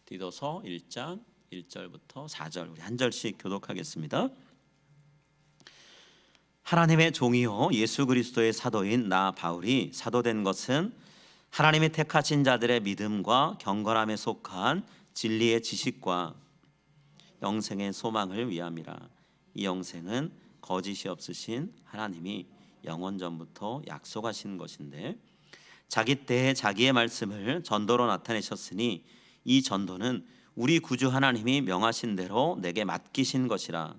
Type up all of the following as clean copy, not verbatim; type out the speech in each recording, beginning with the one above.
디도서 1장 1절부터 4절 우리 한 절씩 교독하겠습니다. 하나님의 종이요 예수 그리스도의 사도인 나 바울이 사도된 것은 하나님이 택하신 자들의 믿음과 경건함에 속한 진리의 지식과 영생의 소망을 위함이라. 이 영생은 거짓이 없으신 하나님이 영원 전부터 약속하신 것인데 자기 때에 자기의 말씀을 전도로 나타내셨으니 이 전도는 우리 구주 하나님이 명하신 대로 내게 맡기신 것이라.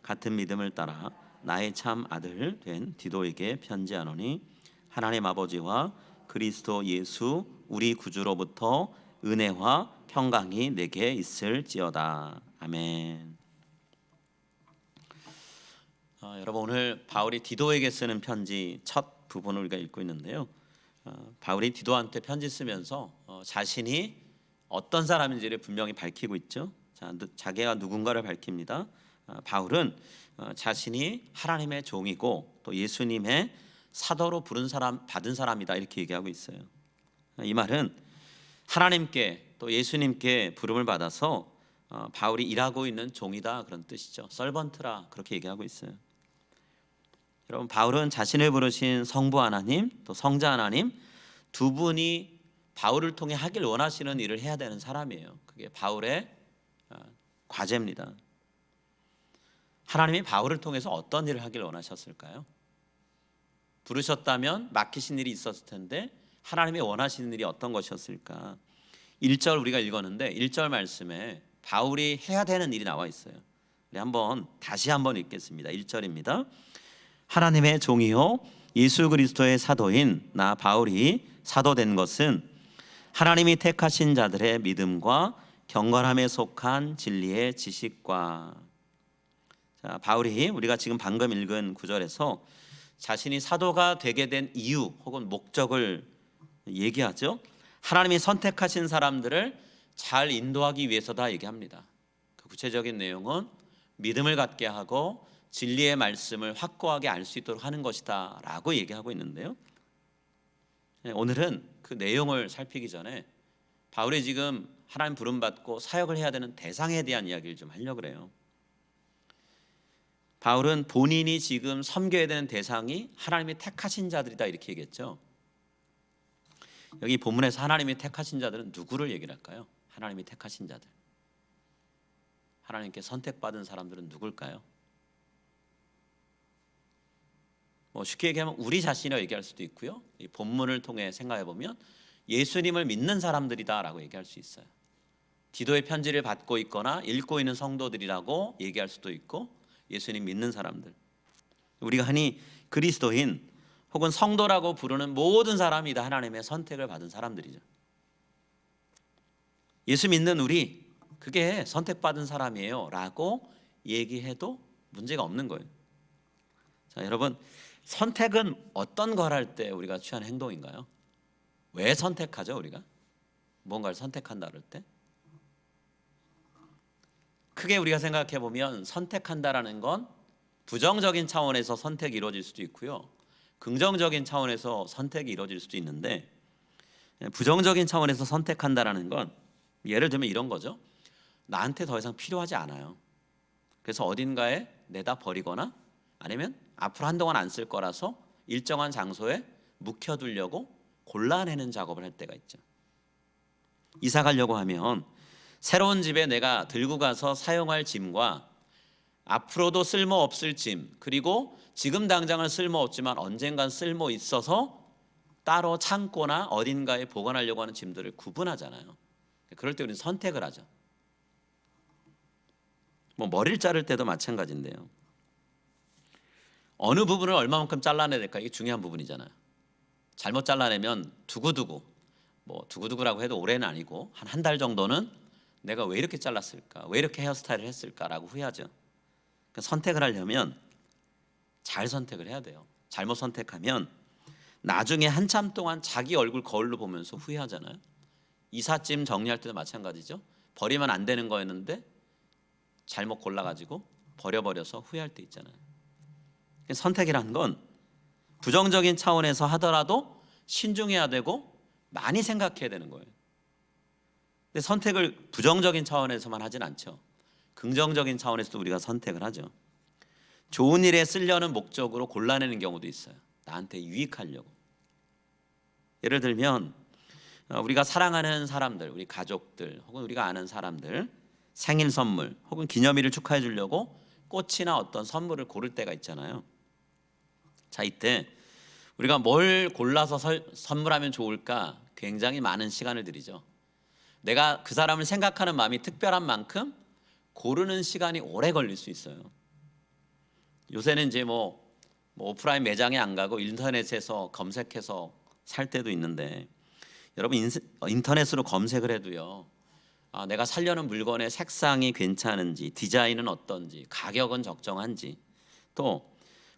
같은 믿음을 따라 나의 참 아들 된 디도에게 편지하노니 하나님 아버지와 그리스도 예수 우리 구주로부터 은혜와 평강이 내게 있을지어다. 아멘. 여러분, 오늘 바울이 디도에게 쓰는 편지 첫 부분을 우리가 읽고 있는데요. 바울이 디도한테 편지 쓰면서 자신이 어떤 사람인지를 분명히 밝히고 있죠. 자기가 누군가를 밝힙니다. 바울은 자신이 하나님의 종이고 또 예수님의 사도로 받은 사람이다 이렇게 얘기하고 있어요. 이 말은 하나님께 또 예수님께 부름을 받아서 바울이 일하고 있는 종이다 그런 뜻이죠. 서번트라 그렇게 얘기하고 있어요. 여러분, 바울은 자신을 부르신 성부 하나님 또 성자 하나님 두 분이 바울을 통해 하길 원하시는 일을 해야 되는 사람이에요. 그게 바울의 과제입니다. 하나님이 바울을 통해서 어떤 일을 하길 원하셨을까요? 부르셨다면 맡기신 일이 있었을 텐데 하나님이 원하시는 일이 어떤 것이었을까? 1절 우리가 읽었는데 1절 말씀에 바울이 해야 되는 일이 나와 있어요. 우리 다시 한번 읽겠습니다. 1절입니다. 하나님의 종이요 예수 그리스도의 사도인 나 바울이 사도된 것은 하나님이 택하신 자들의 믿음과 경건함에 속한 진리의 지식과. 바울이 우리가 지금 방금 읽은 구절에서 자신이 사도가 되게 된 이유 혹은 목적을 얘기하죠. 하나님이 선택하신 사람들을 잘 인도하기 위해서다 얘기합니다. 그 구체적인 내용은 믿음을 갖게 하고 진리의 말씀을 확고하게 알 수 있도록 하는 것이다 라고 얘기하고 있는데요. 오늘은 그 내용을 살피기 전에 바울이 지금 하나님 부름받고 사역을 해야 되는 대상에 대한 이야기를 좀 하려고 그래요. 바울은 본인이 지금 섬겨야 되는 대상이 하나님이 택하신 자들이다 이렇게 얘기했죠. 여기 본문에서 하나님이 택하신 자들은 누구를 얘기를 할까요? 하나님이 택하신 자들, 하나님께 선택받은 사람들은 누굴까요? 쉽게 얘기하면 우리 자신을 얘기할 수도 있고요. 이 본문을 통해 생각해 보면 예수님을 믿는 사람들이다라고 얘기할 수 있어요. 디도의 편지를 받고 있거나 읽고 있는 성도들이라고 얘기할 수도 있고 예수님 믿는 사람들. 우리가 흔히 그리스도인 혹은 성도라고 부르는 모든 사람이 다 하나님의 선택을 받은 사람들이죠. 예수 믿는 우리 그게 선택받은 사람이에요 라고 얘기해도 문제가 없는 거예요. 자, 여러분, 선택은 어떤 걸 할 때 우리가 취하는 행동인가요? 왜 선택하죠? 우리가 뭔가를 선택한다 그럴 때 크게 우리가 생각해 보면 선택한다라는 건 부정적인 차원에서 선택이 이루어질 수도 있고요, 긍정적인 차원에서 선택이 이루어질 수도 있는데, 부정적인 차원에서 선택한다라는 건 예를 들면 이런 거죠. 나한테 더 이상 필요하지 않아요. 그래서 어딘가에 내다 버리거나 아니면 앞으로 한동안 안 쓸 거라서 일정한 장소에 묵혀두려고 골라내는 작업을 할 때가 있죠. 이사 가려고 하면 새로운 집에 내가 들고 가서 사용할 짐과 앞으로도 쓸모없을 짐, 그리고 지금 당장은 쓸모없지만 언젠간 쓸모 있어서 따로 창고나 어딘가에 보관하려고 하는 짐들을 구분하잖아요. 그럴 때 우리는 선택을 하죠. 머리를 자를 때도 마찬가지인데요. 어느 부분을 얼마만큼 잘라내야 될까, 이게 중요한 부분이잖아요. 잘못 잘라내면 두고두고라고 해도 올해는 아니고 한 달 정도는 내가 왜 이렇게 잘랐을까, 왜 이렇게 헤어스타일을 했을까라고 후회하죠. 그러니까 선택을 하려면 잘 선택을 해야 돼요. 잘못 선택하면 나중에 한참 동안 자기 얼굴 거울로 보면서 후회하잖아요. 이삿짐 정리할 때도 마찬가지죠. 버리면 안 되는 거였는데 잘못 골라가지고 버려버려서 후회할 때 있잖아요. 선택이라는 건 부정적인 차원에서 하더라도 신중해야 되고 많이 생각해야 되는 거예요. 근데 선택을 부정적인 차원에서만 하진 않죠. 긍정적인 차원에서도 우리가 선택을 하죠. 좋은 일에 쓰려는 목적으로 골라내는 경우도 있어요. 나한테 유익하려고. 예를 들면 우리가 사랑하는 사람들, 우리 가족들 혹은 우리가 아는 사람들 생일 선물 혹은 기념일을 축하해 주려고 꽃이나 어떤 선물을 고를 때가 있잖아요. 자, 이때 우리가 뭘 골라서 선물하면 좋을까 굉장히 많은 시간을 들이죠. 내가 그 사람을 생각하는 마음이 특별한 만큼 고르는 시간이 오래 걸릴 수 있어요. 요새는 이제 오프라인 매장에 안 가고 인터넷에서 검색해서 살 때도 있는데, 여러분 인터넷으로 검색을 해도요, 내가 살려는 물건의 색상이 괜찮은지, 디자인은 어떤지, 가격은 적정한지, 또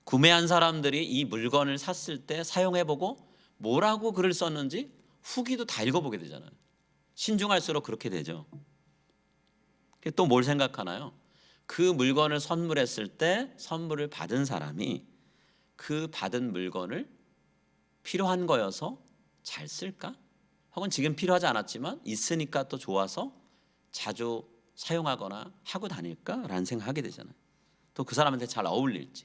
구매한 사람들이 이 물건을 샀을 때 사용해보고 뭐라고 글을 썼는지 후기도 다 읽어보게 되잖아요. 신중할수록 그렇게 되죠. 또 뭘 생각하나요? 그 물건을 선물했을 때 선물을 받은 사람이 그 받은 물건을 필요한 거여서 잘 쓸까? 혹은 지금 필요하지 않았지만 있으니까 또 좋아서 자주 사용하거나 하고 다닐까라는 생각하게 되잖아요. 또 그 사람한테 잘 어울릴지.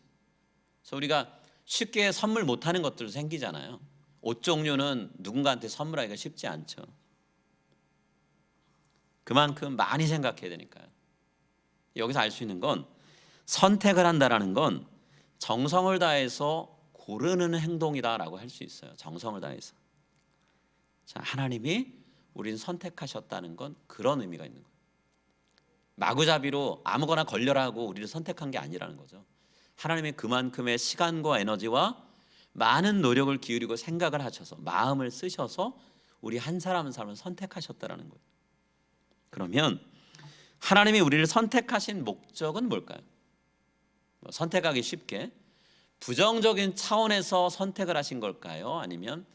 그래서 우리가 쉽게 선물 못하는 것들도 생기잖아요. 옷 종류는 누군가한테 선물하기가 쉽지 않죠. 그만큼 많이 생각해야 되니까요. 여기서 알 수 있는 건 선택을 한다라는 건 정성을 다해서 고르는 행동이다라고 할 수 있어요. 정성을 다해서. 자, 하나님이 우리를 선택하셨다는 건 그런 의미가 있는 거예요. 마구잡이로 아무거나 걸려라 하고 우리를 선택한 게 아니라는 거죠. 하나님이 그만큼의 시간과 에너지와 많은 노력을 기울이고 생각을 하셔서 마음을 쓰셔서 우리 한 사람 한 사람을 선택하셨다라는 거예요. 그러면 하나님이 우리를 선택하신 목적은 뭘까요? 선택하기 쉽게 부정적인 차원에서 선택을 하신 걸까요? 아니면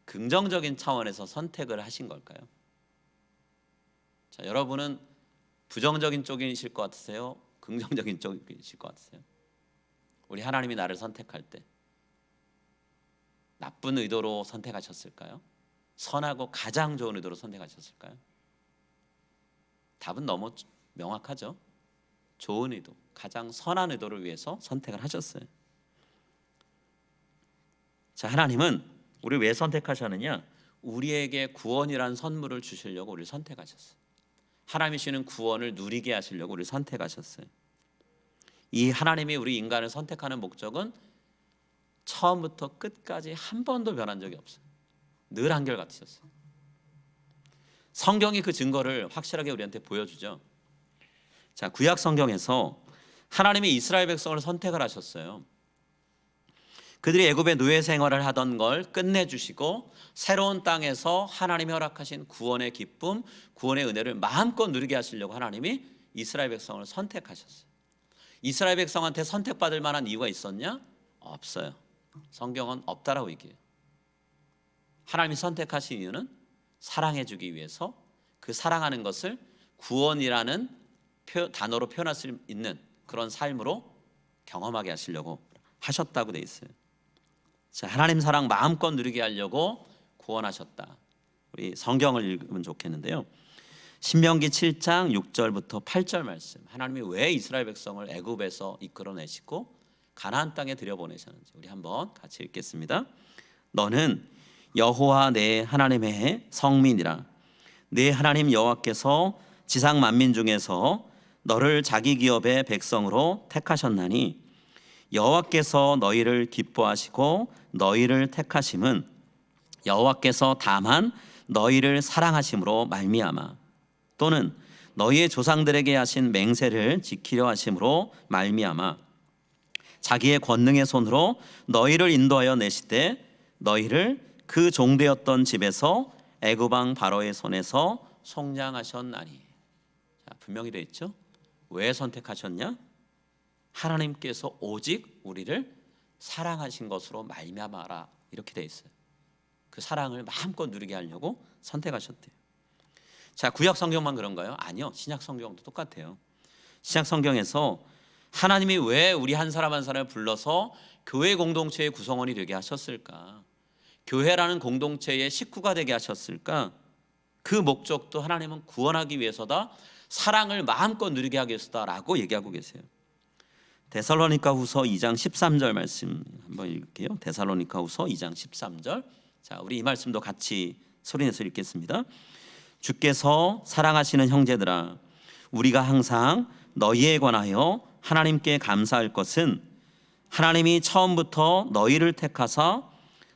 긍정적인 차원에서 선택을 하신 걸까요? 자, 여러분은 부정적인 쪽이실 것 같으세요? 긍정적인 쪽이실 것 같으세요? 우리 하나님이 나를 선택할 때 나쁜 의도로 선택하셨을까요? 선하고 가장 좋은 의도로 선택하셨을까요? 답은 너무 명확하죠. 좋은 의도, 가장 선한 의도를 위해서 선택을 하셨어요. 자, 하나님은 우리를 왜 선택하셨느냐? 우리에게 구원이란 선물을 주시려고 우리를 선택하셨어요. 하나님이 주시는 구원을 누리게 하시려고 우리를 선택하셨어요. 이 하나님이 우리 인간을 선택하는 목적은 처음부터 끝까지 한 번도 변한 적이 없어요. 늘 한결같으셨어요. 성경이 그 증거를 확실하게 우리한테 보여주죠. 자, 구약 성경에서 하나님이 이스라엘 백성을 선택을 하셨어요. 그들이 애굽의 노예 생활을 하던 걸 끝내주시고 새로운 땅에서 하나님이 허락하신 구원의 기쁨, 구원의 은혜를 마음껏 누리게 하시려고 하나님이 이스라엘 백성을 선택하셨어요. 이스라엘 백성한테 선택받을 만한 이유가 있었냐? 없어요. 성경은 없다라고 얘기해요. 하나님이 선택하신 이유는 사랑해주기 위해서 그 사랑하는 것을 구원이라는 단어로 표현할 수 있는 그런 삶으로 경험하게 하시려고 하셨다고 돼 있어요. 자, 하나님 사랑 마음껏 누리게 하려고 구원하셨다. 우리 성경을 읽으면 좋겠는데요. 신명기 7장 6절부터 8절 말씀. 하나님이 왜 이스라엘 백성을 애굽에서 이끌어내시고 가나안 땅에 들여보내셨는지 우리 한번 같이 읽겠습니다. 너는 여호와 내 하나님의 성민이라. 네 하나님 여호와께서 지상 만민 중에서 너를 자기 기업의 백성으로 택하셨나니 여호와께서 너희를 기뻐하시고 너희를 택하심은 여호와께서 다만 너희를 사랑하심으로 말미암아 또는 너희의 조상들에게 하신 맹세를 지키려 하심으로 말미암아 자기의 권능의 손으로 너희를 인도하여 내시되 너희를 그 종되었던 집에서 애굽 왕 바로의 손에서 속량하셨나니. 자, 분명히 되어 있죠. 왜 선택하셨냐? 하나님께서 오직 우리를 사랑하신 것으로 말미암아라 이렇게 되어 있어요. 그 사랑을 마음껏 누리게 하려고 선택하셨대요. 자, 구약 성경만 그런가요? 아니요. 신약 성경도 똑같아요. 신약 성경에서 하나님이 왜 우리 한 사람 한 사람을 불러서 교회 공동체의 구성원이 되게 하셨을까? 교회라는 공동체의 식구가 되게 하셨을까? 그 목적도 하나님은 구원하기 위해서다, 사랑을 마음껏 누리게 하기 위해서다라고 얘기하고 계세요. 데살로니가후서 2장 13절 말씀 한번 읽을게요. 데살로니가후서 2장 13절. 자, 우리 이 말씀도 같이 소리내서 읽겠습니다. 주께서 사랑하시는 형제들아, 우리가 항상 너희에 관하여 하나님께 감사할 것은 하나님이 처음부터 너희를 택하사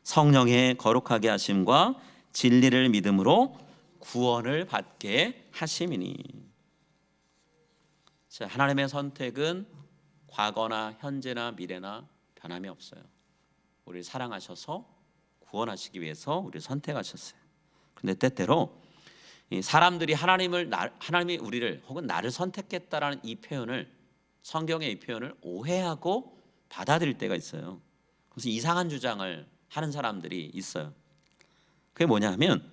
성령의 거룩하게 하심과 진리를 믿음으로 구원을 받게 하심이니. 자, 하나님의 선택은 과거나 현재나 미래나 변함이 없어요. 우리를 사랑하셔서 구원하시기 위해서 우리를 선택하셨어요. 그런데 때때로 사람들이 하나님이 우리를 혹은 나를 선택했다라는 이 표현을, 성경의 이 표현을 오해하고 받아들일 때가 있어요. 그래서 이상한 주장을 하는 사람들이 있어요. 그게 뭐냐면,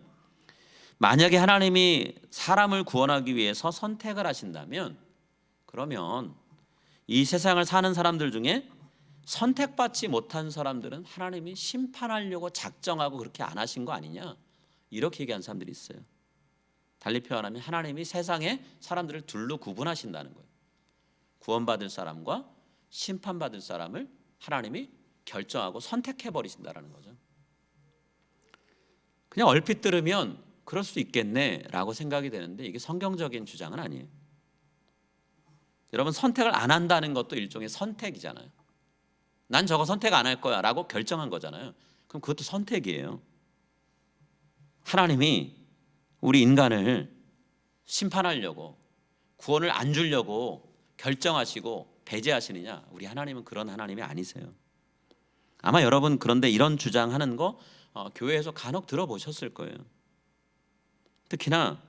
만약에 하나님이 사람을 구원하기 위해서 선택을 하신다면, 그러면 이 세상을 사는 사람들 중에 선택받지 못한 사람들은 하나님이 심판하려고 작정하고 그렇게 안 하신 거 아니냐, 이렇게 얘기하는 사람들이 있어요. 달리 표현하면 하나님이 세상에 사람들을 둘로 구분하신다는 거예요. 구원받을 사람과 심판받을 사람을 하나님이 결정하고 선택해버리신다는 거죠. 그냥 얼핏 들으면 그럴 수 있겠네라고 생각이 되는데, 이게 성경적인 주장은 아니에요. 여러분, 선택을 안 한다는 것도 일종의 선택이잖아요. 난 저거 선택 안 할 거야 라고 결정한 거잖아요. 그럼 그것도 선택이에요. 하나님이 우리 인간을 심판하려고, 구원을 안 주려고 결정하시고 배제하시느냐? 우리 하나님은 그런 하나님이 아니세요. 아마 여러분 그런데 이런 주장하는 거 교회에서 간혹 들어보셨을 거예요. 특히나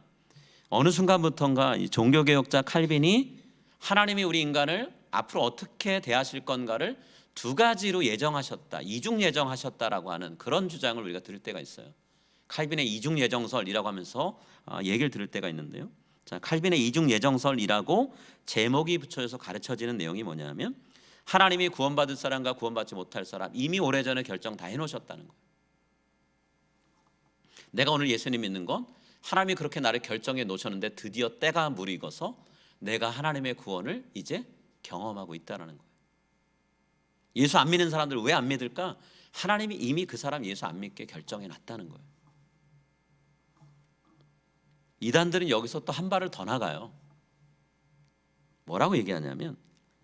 어느 순간부터인가 이 종교개혁자 칼빈이 하나님이 우리 인간을 앞으로 어떻게 대하실 건가를 두 가지로 예정하셨다, 이중 예정하셨다라고 하는 그런 주장을 우리가 들을 때가 있어요. 칼빈의 이중 예정설이라고 하면서 얘기를 들을 때가 있는데요. 자, 칼빈의 이중 예정설이라고 제목이 붙여져서 가르쳐지는 내용이 뭐냐면, 하나님이 구원받을 사람과 구원받지 못할 사람 이미 오래전에 결정 다 해놓으셨다는 거예요. 내가 오늘 예수님 믿는 건 하나님이 그렇게 나를 결정해 놓으셨는데 드디어 때가 무르익어서 내가 하나님의 구원을 이제 경험하고 있다는 거예요. 예수 안 믿는 사람들 왜 안 믿을까? 하나님이 이미 그 사람 예수 안 믿게 결정해 놨다는 거예요. 이단들은 여기서 또 한 발을 더 나가요. 뭐라고 얘기하냐면,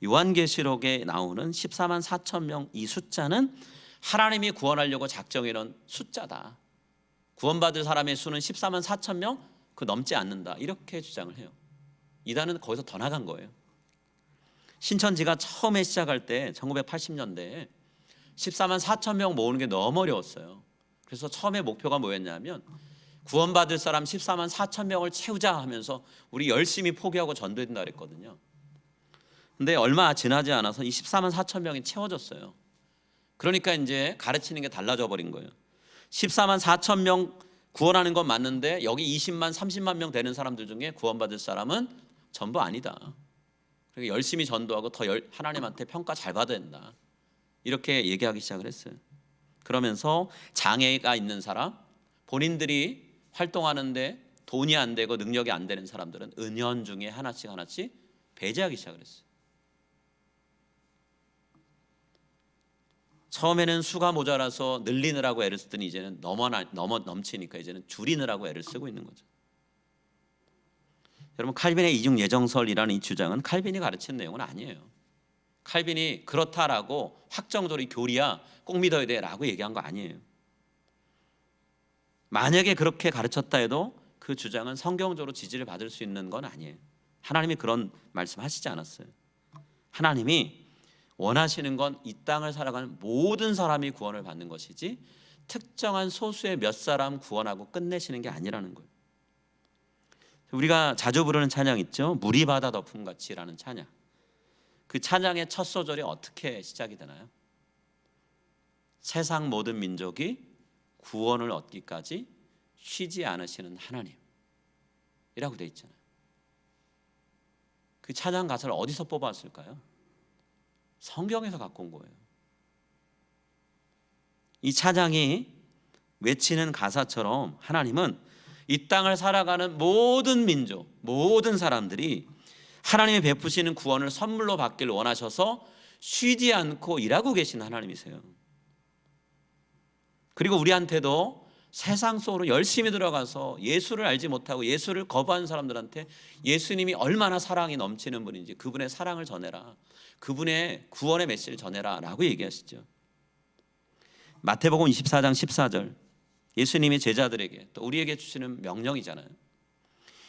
요한계시록에 나오는 14만 4천 명 이 숫자는 하나님이 구원하려고 작정해 놓은 숫자다. 구원받을 사람의 수는 14만 4천 명 그 넘지 않는다, 이렇게 주장을 해요. 이단은 거기서 더 나간 거예요. 신천지가 처음에 시작할 때 1980년대에 14만 4천 명 모으는 게 너무 어려웠어요. 그래서 처음에 목표가 뭐였냐면, 구원받을 사람 14만 4천 명을 채우자 하면서 우리 열심히 포기하고 전도했다 그랬거든요. 근데 얼마 지나지 않아서 이 14만 4천 명이 채워졌어요. 그러니까 이제 가르치는 게 달라져 버린 거예요. 14만 4천 명 구원하는 건 맞는데 여기 20만 30만 명 되는 사람들 중에 구원받을 사람은 전부 아니다. 그러니까 열심히 전도하고 더 하나님한테 평가 잘 받아야 된다, 이렇게 얘기하기 시작을 했어요. 그러면서 장애가 있는 사람, 본인들이 활동하는데 돈이 안 되고 능력이 안 되는 사람들은 은연중에 하나씩 배제하기 시작을 했어요. 처음에는 수가 모자라서 늘리느라고 애를 쓰더니 이제는 넘치니까 이제는 줄이느라고 애를 쓰고 있는 거죠. 여러분, 칼빈의 이중 예정설이라는 이 주장은 칼빈이 가르치는 내용은 아니에요. 칼빈이 그렇다라고 확정적으로 교리야 꼭 믿어야 돼라고 얘기한 거 아니에요. 만약에 그렇게 가르쳤다 해도 그 주장은 성경적으로 지지를 받을 수 있는 건 아니에요. 하나님이 그런 말씀하시지 않았어요. 하나님이 원하시는 건 이 땅을 살아가는 모든 사람이 구원을 받는 것이지 특정한 소수의 몇 사람 구원하고 끝내시는 게 아니라는 거예요. 우리가 자주 부르는 찬양 있죠. 물이 바다 덮음 같이라는 찬양. 그 찬양의 첫 소절이 어떻게 시작이 되나요? 세상 모든 민족이 구원을 얻기까지 쉬지 않으시는 하나님이라고 되어 있잖아요. 그 찬양 가사를 어디서 뽑았을까요? 성경에서 갖고 온 거예요. 이 찬양이 외치는 가사처럼 하나님은 이 땅을 살아가는 모든 민족, 모든 사람들이 하나님이 베푸시는 구원을 선물로 받기를 원하셔서 쉬지 않고 일하고 계신 하나님이세요. 그리고 우리한테도 세상 속으로 열심히 들어가서 예수를 알지 못하고 예수를 거부하는 사람들한테 예수님이 얼마나 사랑이 넘치는 분인지 그분의 사랑을 전해라, 그분의 구원의 메시지를 전해라 라고 얘기하시죠. 마태복음 24장 14절, 예수님이 제자들에게 또 우리에게 주시는 명령이잖아요.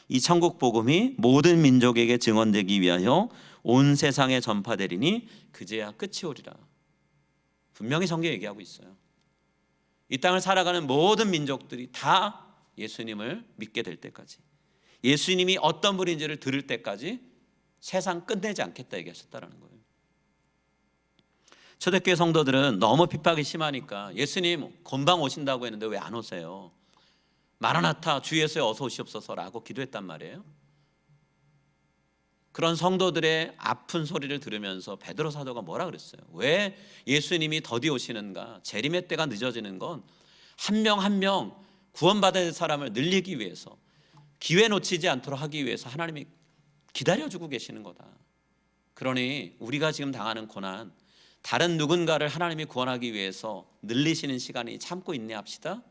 이 천국 복음이 모든 민족에게 증언되기 위하여 온 세상에 전파되리니 그제야 끝이 오리라. 분명히 성경에 얘기하고 있어요. 이 땅을 살아가는 모든 민족들이 다 예수님을 믿게 될 때까지, 예수님이 어떤 분인지를 들을 때까지 세상 끝내지 않겠다 얘기하셨다는 거예요. 초대교회 성도들은 너무 핍박이 심하니까 예수님 금방 오신다고 했는데 왜 안 오세요? 마라나타 주 예수여 어서 오시옵소서라고 기도했단 말이에요. 그런 성도들의 아픈 소리를 들으면서 베드로 사도가 뭐라 그랬어요? 왜 예수님이 더디 오시는가? 재림의 때가 늦어지는 건 한 명 한 명 구원받을 사람을 늘리기 위해서, 기회 놓치지 않도록 하기 위해서 하나님이 기다려주고 계시는 거다. 그러니 우리가 지금 당하는 고난, 다른 누군가를 하나님이 구원하기 위해서 늘리시는 시간이 참고 인내합시다.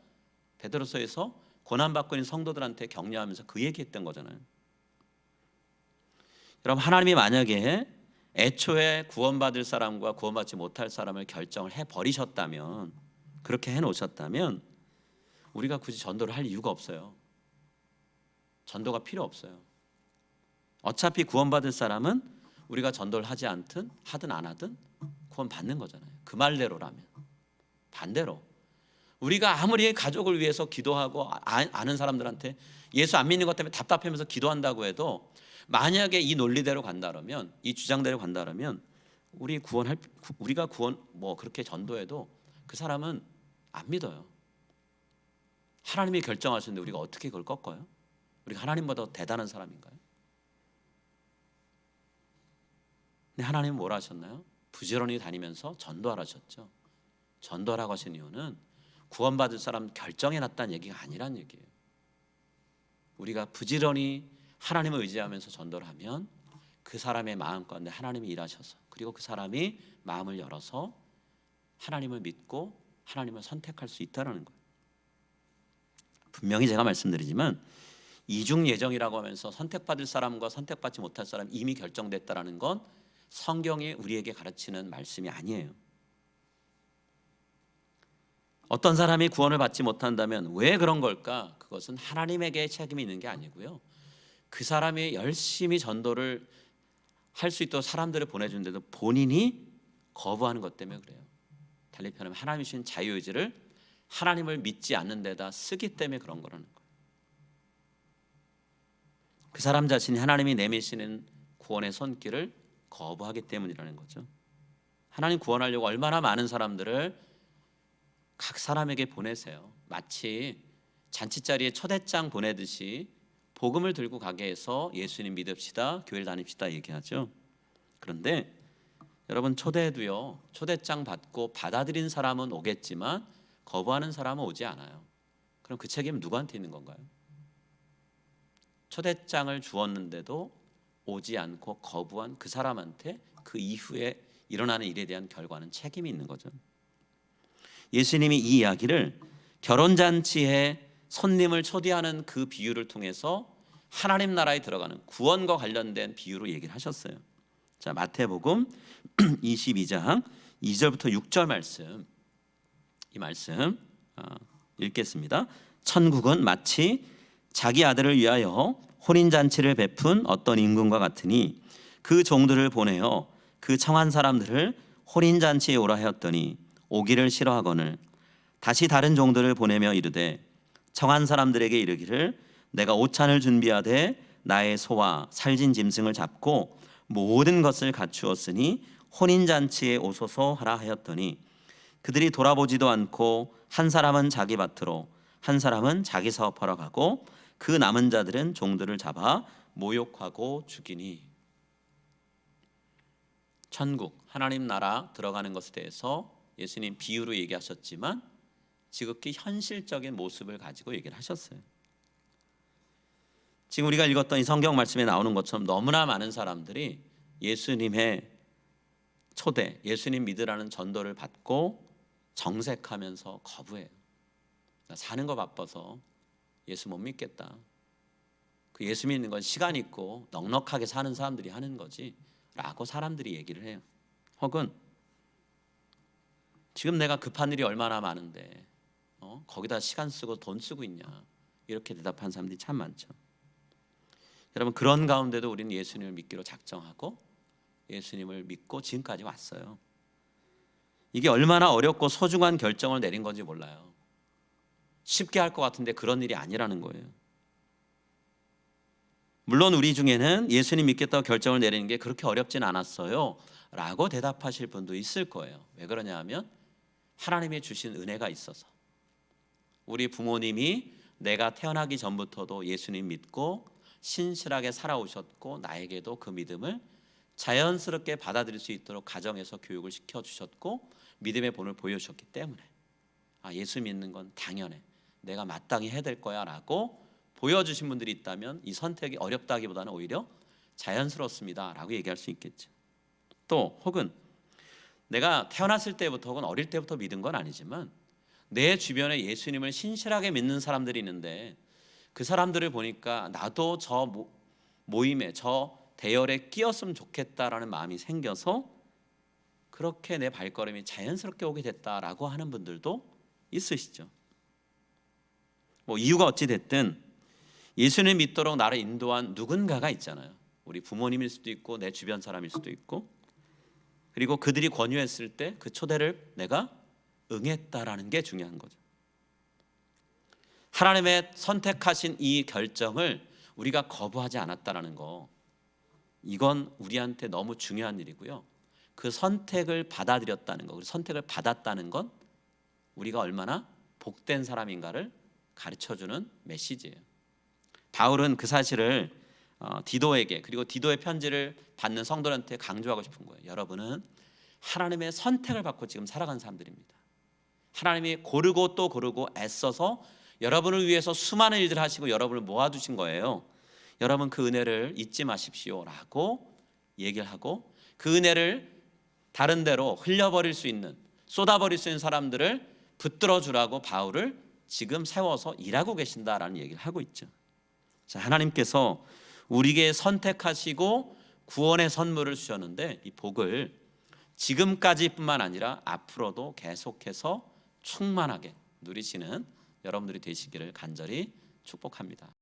베드로서에서 고난받고 있는 성도들한테 격려하면서 그 얘기했던 거잖아요. 여러분, 하나님이 만약에 애초에 구원받을 사람과 구원받지 못할 사람을 결정을 해버리셨다면, 그렇게 해놓으셨다면 우리가 굳이 전도를 할 이유가 없어요. 전도가 필요 없어요. 어차피 구원받을 사람은 우리가 전도를 하지 않든 하든 안 하든 구원 받는 거잖아요. 그 말대로라면. 반대로 우리가 아무리 가족을 위해서 기도하고 아는 사람들한테 예수 안 믿는 것 때문에 답답하면서 기도한다고 해도 만약에 이 논리대로 간다면, 이 주장대로 간다면 우리가 구원 그렇게 전도해도 그 사람은 안 믿어요. 하나님이 결정하시는데 우리가 어떻게 그걸 꺾어요? 우리가 하나님보다 대단한 사람인가요? 근데 하나님은 뭐라 하셨나요? 부지런히 다니면서 전도하라 하셨죠. 전도하라고 하신 이유는 구원받을 사람 결정해놨다는 얘기가 아니란 얘기예요. 우리가 부지런히 하나님을 의지하면서 전도를 하면 그 사람의 마음 가운데 하나님이 일하셔서, 그리고 그 사람이 마음을 열어서 하나님을 믿고 하나님을 선택할 수 있다는 거예요. 분명히 제가 말씀드리지만 이중 예정이라고 하면서 선택받을 사람과 선택받지 못할 사람 이미 결정됐다라는 건 성경이 우리에게 가르치는 말씀이 아니에요. 어떤 사람이 구원을 받지 못한다면 왜 그런 걸까? 그것은 하나님에게 책임이 있는 게 아니고요, 그 사람이 열심히 전도를 할 수 있도록 사람들을 보내주는데도 본인이 거부하는 것 때문에 그래요. 달리 표현하면 하나님이 주신 자유의지를 하나님을 믿지 않는 데다 쓰기 때문에 그런 거라는 거예요. 그 사람 자신이 하나님이 내미시는 구원의 손길을 거부하기 때문이라는 거죠. 하나님 구원하려고 얼마나 많은 사람들을 각 사람에게 보내세요. 마치 잔치자리에 초대장 보내듯이 복음을 들고 가게 해서 예수님 믿읍시다, 교회를 다닙시다 얘기하죠. 그런데 여러분, 초대도요, 초대장 받고 받아들인 사람은 오겠지만 거부하는 사람은 오지 않아요. 그럼 그 책임은 누구한테 있는 건가요? 초대장을 주었는데도 오지 않고 거부한 그 사람한테 그 이후에 일어나는 일에 대한 결과는 책임이 있는 거죠. 예수님이 이 이야기를 결혼잔치에 손님을 초대하는 그 비유를 통해서 하나님 나라에 들어가는 구원과 관련된 비유로 얘기를 하셨어요. 자, 마태복음 22장 2절부터 6절 말씀, 이 말씀 읽겠습니다. 천국은 마치 자기 아들을 위하여 혼인잔치를 베푼 어떤 임금과 같으니 그 종들을 보내어 그 청한 사람들을 혼인잔치에 오라 하였더니 오기를 싫어하거늘 다시 다른 종들을 보내며 이르되 청한 사람들에게 이르기를 내가 오찬을 준비하되 나의 소와 살진 짐승을 잡고 모든 것을 갖추었으니 혼인잔치에 오소서 하라 하였더니 그들이 돌아보지도 않고 한 사람은 자기 밭으로 한 사람은 자기 사업하러 가고 그 남은 자들은 종들을 잡아 모욕하고 죽이니. 천국, 하나님 나라 들어가는 것에 대해서 예수님 비유로 얘기하셨지만 지극히 현실적인 모습을 가지고 얘기를 하셨어요. 지금 우리가 읽었던 이 성경 말씀에 나오는 것처럼 너무나 많은 사람들이 예수님의 초대, 예수님 믿으라는 전도를 받고 정색하면서 거부해요. 나 사는 거 바빠서 예수 못 믿겠다. 그 예수 믿는 건 시간 있고 넉넉하게 사는 사람들이 하는 거지 라고 사람들이 얘기를 해요. 혹은 지금 내가 급한 일이 얼마나 많은데 거기다 시간 쓰고 돈 쓰고 있냐, 이렇게 대답한 사람들이 참 많죠. 여러분, 그런 가운데도 우리는 예수님을 믿기로 작정하고 예수님을 믿고 지금까지 왔어요. 이게 얼마나 어렵고 소중한 결정을 내린 건지 몰라요. 쉽게 할 것 같은데 그런 일이 아니라는 거예요. 물론 우리 중에는 예수님 믿겠다고 결정을 내리는 게 그렇게 어렵진 않았어요 라고 대답하실 분도 있을 거예요. 왜 그러냐 하면 하나님이 주신 은혜가 있어서, 우리 부모님이 내가 태어나기 전부터도 예수님 믿고 신실하게 살아오셨고 나에게도 그 믿음을 자연스럽게 받아들일 수 있도록 가정에서 교육을 시켜주셨고 믿음의 본을 보여주셨기 때문에 예수 믿는 건 당연해, 내가 마땅히 해야 될 거야 라고 보여주신 분들이 있다면 이 선택이 어렵다기보다는 오히려 자연스럽습니다 라고 얘기할 수 있겠죠. 또 혹은 내가 태어났을 때부터 혹은 어릴 때부터 믿은 건 아니지만 내 주변에 예수님을 신실하게 믿는 사람들이 있는데 그 사람들을 보니까 나도 저 모임에, 저 대열에 끼었으면 좋겠다라는 마음이 생겨서 그렇게 내 발걸음이 자연스럽게 오게 됐다라고 하는 분들도 있으시죠. 이유가 어찌 됐든 예수님 믿도록 나를 인도한 누군가가 있잖아요. 우리 부모님일 수도 있고 내 주변 사람일 수도 있고, 그리고 그들이 권유했을 때 그 초대를 내가 응했다라는 게 중요한 거죠. 하나님의 선택하신 이 결정을 우리가 거부하지 않았다라는 거, 이건 우리한테 너무 중요한 일이고요. 그 선택을 받아들였다는 거, 선택을 받았다는 건 우리가 얼마나 복된 사람인가를 가르쳐주는 메시지예요. 바울은 그 사실을 디도에게, 그리고 디도의 편지를 받는 성도들한테 강조하고 싶은 거예요. 여러분은 하나님의 선택을 받고 지금 살아가는 사람들입니다. 하나님이 고르고 또 고르고 애써서 여러분을 위해서 수많은 일들을 하시고 여러분을 모아두신 거예요. 여러분 그 은혜를 잊지 마십시오 라고 얘기를 하고, 그 은혜를 다른 데로 흘려버릴 수 있는, 쏟아버릴 수 있는 사람들을 붙들어 주라고 바울을 지금 세워서 일하고 계신다라는 얘기를 하고 있죠. 자, 하나님께서 우리에게 선택하시고 구원의 선물을 주셨는데 이 복을 지금까지뿐만 아니라 앞으로도 계속해서 충만하게 누리시는 여러분들이 되시기를 간절히 축복합니다.